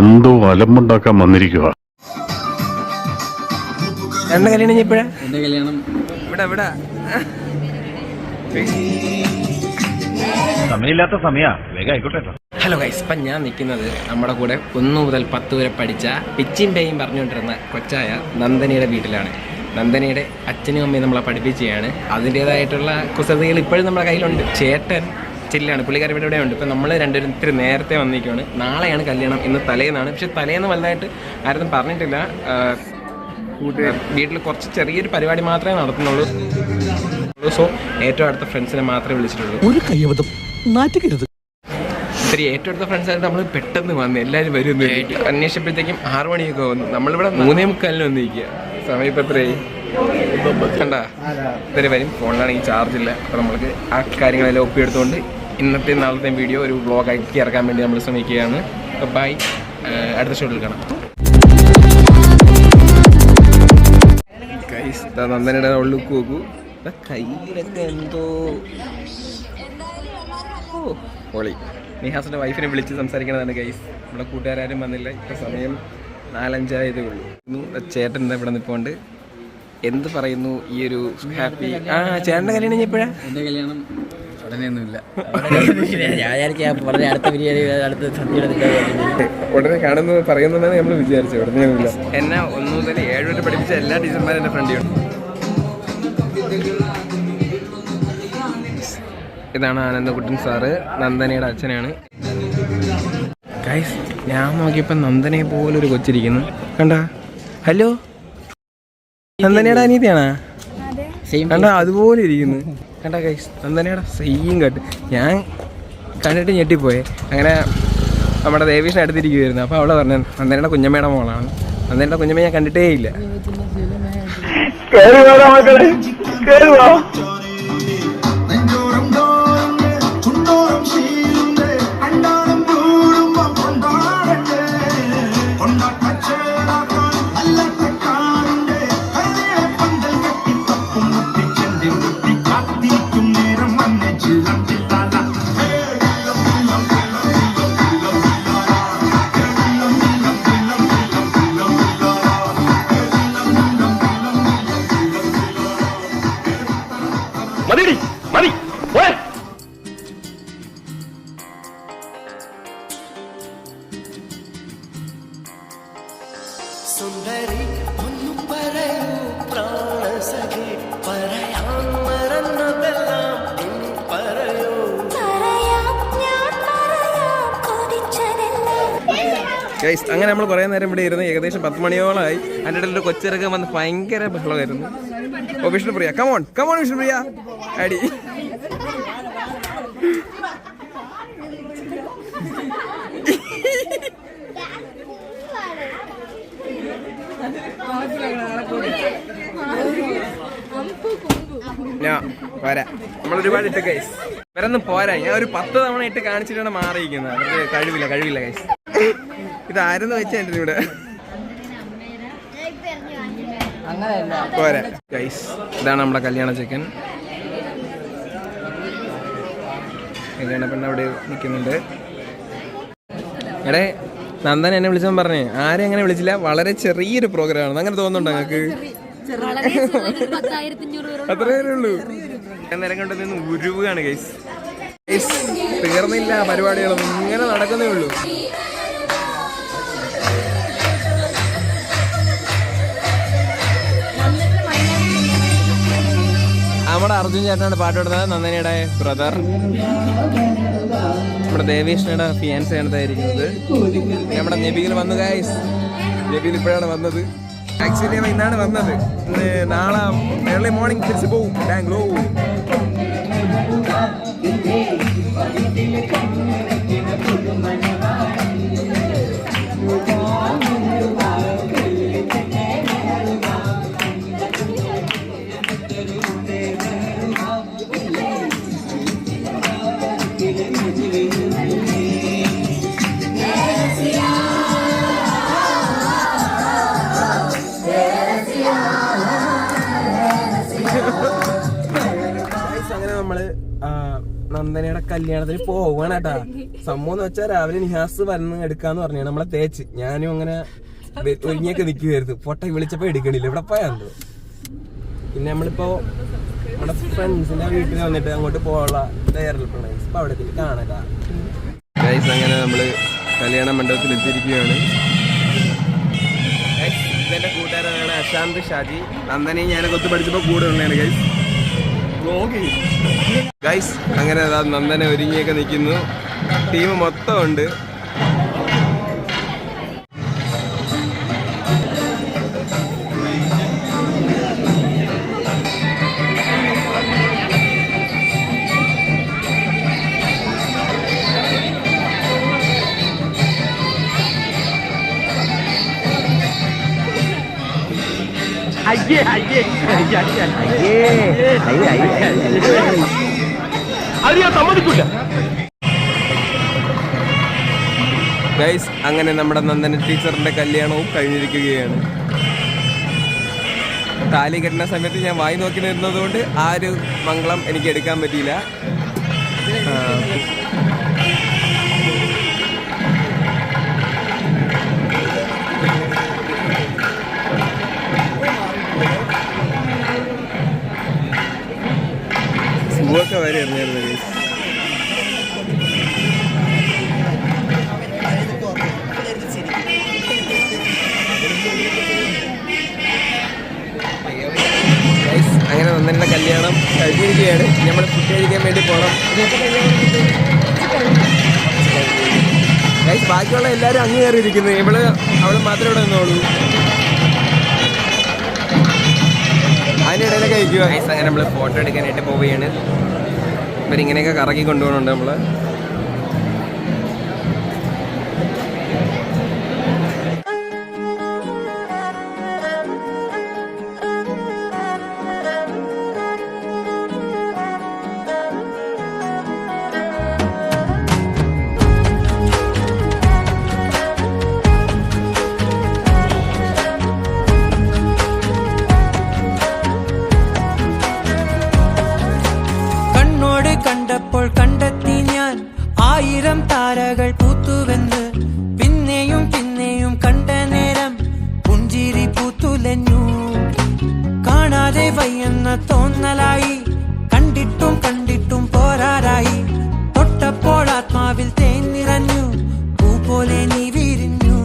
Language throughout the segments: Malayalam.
എന്തോ അലമ്പുണ്ടാക്കാൻ വന്നിരിക്കുക. എന്റെ കല്യാണം ഇപ്പോഴാ? എന്റെ കല്യാണം ഇവിടെ ഇവിടെ സമയമില്ലാത്ത സമയ വേഗം ആയിക്കോട്ടെ. ഹലോ ഗൈസ്, ഇപ്പം ഞാൻ നിൽക്കുന്നത് നമ്മുടെ കൂടെ 1 മുതൽ 10 വരെ പഠിച്ച പിച്ചിൻ പേയും പറഞ്ഞുകൊണ്ടിരുന്ന കൊച്ചായ നന്ദനയുടെ വീട്ടിലാണ്. നന്ദനയുടെ അച്ഛനും അമ്മയും നമ്മളെ പഠിപ്പിക്കുകയാണ്. അതിൻ്റേതായിട്ടുള്ള കുസൃതികൾ ഇപ്പോഴും നമ്മുടെ കയ്യിലുണ്ട്. ചേട്ടൻ ചില്ലാണ്, പുള്ളിക്കാരി ഇവിടെ ഉണ്ട്. ഇപ്പം നമ്മൾ രണ്ടുപേരും ഇത്തിരി നേരത്തെ വന്നിരിക്കുകയാണ്. നാളെയാണ് കല്യാണം, ഇന്ന് തലേന്നാണ്. പക്ഷെ തലേന്ന് വലുതായിട്ട് ആരും പറഞ്ഞിട്ടില്ല. വീട്ടിൽ കുറച്ച് ചെറിയൊരു പരിപാടി മാത്രമേ നടത്തുന്നുള്ളൂ. സോ ഏറ്റവും അടുത്ത ഫ്രണ്ട്സിനെ മാത്രമേ വിളിച്ചിട്ടുള്ളൂ. ഒരു കയ്യബദ്ധം നാറ്റുകരുത്. ശരി, ഏറ്റവും അടുത്ത ഫ്രണ്ട്സായിട്ട് നമ്മൾ പെട്ടെന്ന് വന്നു. എല്ലാവരും വരുന്നു. അന്വേഷിച്ചപ്പോഴത്തേക്കും 6 മണിയൊക്കെ വന്നു. നമ്മളിവിടെ 3:45 വന്നിരിക്കുക. സമയം ഇപ്പം എത്രയായി കണ്ടാ? ഇവരെ വരും. ഫോണിലാണെങ്കിൽ ചാർജ് ഇല്ല. അപ്പോൾ നമ്മൾക്ക് ആ കാര്യങ്ങളെല്ലാം ഒപ്പിയെടുത്തുകൊണ്ട് ഇന്നത്തെ നാളത്തെ വീഡിയോ ഒരു വ്ളോഗാക്കി ഇറക്കാൻ വേണ്ടി നമ്മൾ ശ്രമിക്കുകയാണ്. ബൈ, അടുത്ത ഷോട്ടിൽ കാണാം. നന്ദനയുടെ ഉള്ളിൽ നോക്കൂ, കയ്യിലൊക്കെ എന്തോ. ഓ പൊളി. നിഹാസിന്റെ വൈഫിനെ വിളിച്ച് സംസാരിക്കണതാണ് ഗൈസ്. നമ്മുടെ കൂട്ടുകാരും വന്നില്ല. ഇപ്പം സമയം 4-5 ആയതേ ഉള്ളൂ. ചേട്ടൻ എന്താ ഇവിടെ നിൽപ്പുണ്ട്. എന്ത് പറയുന്നു ഈ ഒരു ഹാപ്പി? ചേട്ടൻ്റെ കല്യാണം എപ്പോഴാ? എന്റെ കല്യാണം ഉടനെയൊന്നുമില്ല. ഉടനെ കാണുന്നു പറയുന്നതാണ് നമ്മൾ വിചാരിച്ചത്. ഉടനെയൊന്നുമില്ല. എന്നെ 1 മുതൽ 7 വരെ പഠിപ്പിച്ച എല്ലാ ടീച്ചർമാരും എൻ്റെ ഫ്രണ്ടിലുണ്ട്. ഇതാണ് ആനന്ദകുട്ടൻ സാറ്, നന്ദനയുടെ അച്ഛനാണ്. ഗൈസ്, ഞാൻ നോക്കിയപ്പോൾ നന്ദനയെ പോലൊരു കൊച്ചിരിക്കുന്നു. കണ്ടാ? ഹലോ, നന്ദനയുടെ അനീതിയാണാ? കണ്ടാ? അതുപോലെ ഇരിക്കുന്നു. കണ്ടാ ഗൈസ്, നന്ദനയുടെ സെയിം കട്ട്. ഞാൻ കണ്ടിട്ട് ഞെട്ടിപ്പോയെ. അങ്ങനെ നമ്മുടെ ദേവീഷിനെ അടുത്തിരിക്കുമായിരുന്നു. അപ്പോൾ അവളെ പറഞ്ഞു നന്ദനയുടെ കുഞ്ഞമ്മയുടെ മോളാണ്. നന്ദനയുടെ കുഞ്ഞമ്മ ഞാൻ കണ്ടിട്ടേ ഇല്ല. സുന്ദരി ഒന്നു പറയൂ പ്രാണസഖി, പറയാൻ മറന്നതെല്ലാം ഇനി പറയൂ. ഗൈസ്, അങ്ങനെ നമ്മൾ കുറേ നേരം ഇവിടെ ഇരുന്ന് ഏകദേശം 10 മണിയോളമായി. അതിൻ്റെ ഇടയിൽ ഒരു കൊച്ചിറക്കം വന്ന് ഭയങ്കര ബഹളമായിരുന്നു. ഓ വിഷ്ണുപ്രിയ, കമോൺ കമോൺ വിഷ്ണുപ്രിയ, അടി. ഞാൻ പോരാ, നമ്മളൊരുപാട് ഇട്ട് ഗൈസ്. വേറൊന്നും പോരാ. ഞാൻ ഒരു 10 തവണ ഇട്ട് കാണിച്ചിട്ടാണ് മാറിയിരിക്കുന്നത്. അവർക്ക് കഴിവില്ല ഗൈസ്. ഇതാരെന്ന് വെച്ചാൽ ഇവിടെ പോരാ ഗൈസ്. ഇതാണ് നമ്മുടെ കല്യാണ ചെക്കൻ. കല്യാണ പെണ്ണ് അവിടെ നിൽക്കുന്നുണ്ട്. എടേ, നന്ദൻ എന്നെ വിളിച്ചെന്ന് പറഞ്ഞേ. ആരും അങ്ങനെ വിളിച്ചില്ല. വളരെ ചെറിയൊരു പ്രോഗ്രാമാണ്. അങ്ങനെ തോന്നുന്നുണ്ടോ നിങ്ങൾക്ക്? അത്രേ ഉള്ളൂ. നേരം കൊണ്ട് നിന്ന് ഉരുവാണ് ഗൈസ്. തീർന്നില്ല പരിപാടികളൊന്നും, ഇങ്ങനെ നടക്കുന്നേ ഉള്ളൂ. നമ്മുടെ അർജുൻ ചേട്ടനാണ് പാട്ട് കൊടുത്തത്. നന്ദനയുടെ ബ്രദർ, നമ്മുടെ ദേവേഷിനയുടെ ഫിയാൻസയാണ് ഇതായിരിക്കുന്നത്. നമ്മുടെ നബീൽ വന്നു ഗൈസ്. നബീൽ ഇപ്പോഴാണ് വന്നത്. ആക്ച്വലി അവ ഇന്നാണ് വന്നത്. നാളെ ഏർലി മോർണിംഗ് തിരിച്ചു പോവും ബാംഗ്ലൂർ. അങ്ങനെ നമ്മള് നന്ദനയുടെ കല്യാണത്തിന് പോവാണ് കേട്ടാ. സംഭവം എന്ന് വെച്ചാൽ രാവിലെ നിഹാസ് വരുന്ന എടുക്കാന്ന് പറഞ്ഞു നമ്മളെ തേച്ച് ഞാനും അങ്ങനെ ഒരുങ്ങിയൊക്കെ നിൽക്കുമായിരുന്നു. ഫോട്ടോ വിളിച്ചപ്പോ എടുക്കണില്ല, ഇവിടെ പോയാന്തോ. പിന്നെ നമ്മളിപ്പോ നമ്മുടെ ഫ്രണ്ട്സിന്റെ വീട്ടിൽ വന്നിട്ട് അങ്ങോട്ട് പോകാനുള്ള തയ്യാറെടുപ്പാണ്. ഇപ്പൊ അവിടെ കാണാ. അങ്ങനെ നമ്മള് കല്യാണ മണ്ഡപത്തിൽ എത്തിയിരിക്കുകയാണ്. ഇതെന്റെ കൂട്ടുകാരനാണ് അശാന്ത് ഷാജി. നന്ദനെ ഞാനൊക്കെ ഒത്തു പഠിച്ചപ്പോ കൂടെ ഉള്ളതാണ് ഗൈസ്. അങ്ങനെ നന്ദനെ ഒരുങ്ങിയൊക്കെ നിൽക്കുന്നു. ടീം മൊത്തം ഉണ്ട്. ഗൈസ് അങ്ങനെ നമ്മുടെ നന്ദന ടീച്ചറിന്റെ കല്യാണവും കഴിഞ്ഞിരിക്കുകയാണ്. താലി കെട്ടുന്ന സമയത്ത് ഞാൻ വായി നോക്കി നിന്നത് കൊണ്ട് ആ ഒരു മംഗളം എനിക്ക് എടുക്കാൻ പറ്റിയില്ല. സുഖമൊക്കെ വരെ അറിഞ്ഞായിരുന്നു ഗൈസ്. അങ്ങനെ നന്ദനയുടെ കല്യാണം കഴിഞ്ഞിരിക്കുകയാണ്. നമ്മൾ ഫുഡ് കഴിക്കാൻ വേണ്ടി പോകണം. ഗൈസ് ബാക്കിയുള്ള എല്ലാവരും അങ്ങ് കയറിയിരിക്കുന്നു. അവള് മാത്രമേ ഇവിടെ നിന്നോളൂ. അതിൻ്റെ ഇടയിലൊക്കെ കഴിക്കുക. ഗൈസ് അങ്ങനെ നമ്മൾ ഫോട്ടോ എടുക്കാനായിട്ട് പോവുകയാണ്. ഇവരിങ്ങനെയൊക്കെ കറക്കി കൊണ്ടുപോകുന്നുണ്ട് നമ്മള്. കണ്ടപ്പോൾ കണ്ടെത്തി ഞാൻ 1000 താരകൾ പൂത്തുവെന്ന്. പിന്നെയും പിന്നെയും കണ്ട നേരം പുഞ്ചിരി പൂത്തുലഞ്ഞു. കാണാതെ വയ്യെന്ന തോന്നലായി, കണ്ടിട്ടും കണ്ടിട്ടും പോരാറായി. തൊട്ടപ്പോൾ ആത്മാവിൽ തേൻ നിറഞ്ഞു, പൂ പോലെ നീ വിരിഞ്ഞു.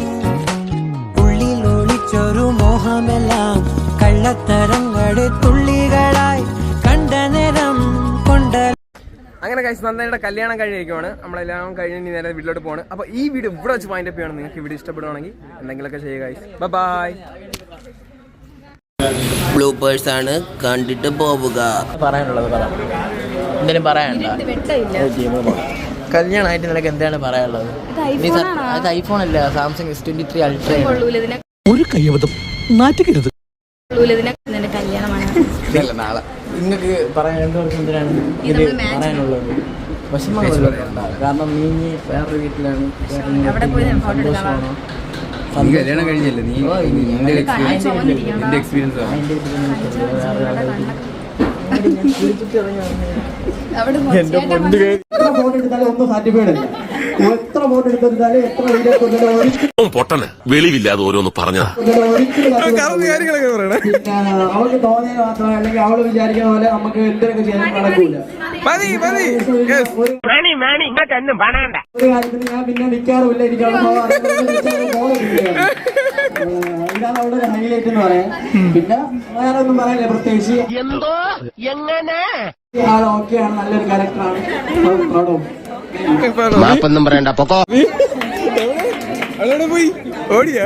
ഉള്ളിൽ ഒളിച്ചൊരു മോഹമെല്ലാം കള്ളത്തരങ്ങളുടെ തുള്ളികളായി കണ്ട നേരം കൊണ്ട. അങ്ങനെ കഴിച്ച് നന്ദനയുടെ കല്യാണം കഴിഞ്ഞിരിക്കുവാണ്. നമ്മളെല്ലാം കഴിഞ്ഞ് ഇനി നേരെ വീട്ടിലോട്ട് പോകണം. അപ്പോൾ ഈ വീഡിയോ ഇവിടെ വെച്ച് വൈൻഡ് അപ്പ് ചെയ്യണം. നിങ്ങൾക്ക് വീഡിയോ ഇഷ്ടപ്പെടുവാണെങ്കിൽ എന്തെങ്കിലുമൊക്കെ ചെയ്യുക ഗൈസ്. ബൈ. ബ്ലൂപ്പേഴ്സ് ആണ്, കണ്ടിട്ട് പോവുക. പറയാനുള്ളത് പറ, എന്തെങ്കിലും പറയാനുണ്ടോ? കല്യാണമായിട്ട് നിനക്ക് എന്താണ് പറയാനുള്ളത്? അത് ഐഫോൺ അല്ല, സാംസങ് S23 അൾട്ര. ഒരു കയ്യബദ്ധം നാറ്റിക്കരുത്. നാളെ നിങ്ങൾക്ക് പറയാനുള്ളവർക്ക് എന്തിനാണ് ഇത് പറയാനുള്ളത്? വിഷമങ്ങളല്ലോ. കാരണം നീ വേറൊരു വീട്ടിലാണ്, സന്തോഷമാണോ? കല്യാണം കഴിഞ്ഞല്ലേ നീ? എക്സ്പീരിയൻസ് പൊട്ടന് വെളിവില്ലാതെ ഓരോന്ന് പറഞ്ഞ അവൾക്ക് തോന്നിയത് മാത്രമേ, അല്ലെങ്കിൽ അവള് വിചാരിക്കുന്ന പോലെ നമുക്ക് എന്തിനൊക്കെ ചെയ്യാൻ നടക്കൂല. ഒരു കാര്യത്തിന് ഞാൻ പിന്നെ നിൽക്കാറുമില്ല. എനിക്ക് അവിടെ ഇതാണ് അവിടെ ഒരു ഹൈലൈറ്റ് എന്ന് പറയാൻ. പിന്നെ വേറെ ഒന്നും പറയാനില്ല പ്രത്യേകിച്ച്. ആൾ ഓക്കെയാണ്, നല്ലൊരു ക്യാരക്ടറാണ്. മാപ്പൊന്നും പറയണ്ട, പൊക്കോ. പോയി ഓടിയാ.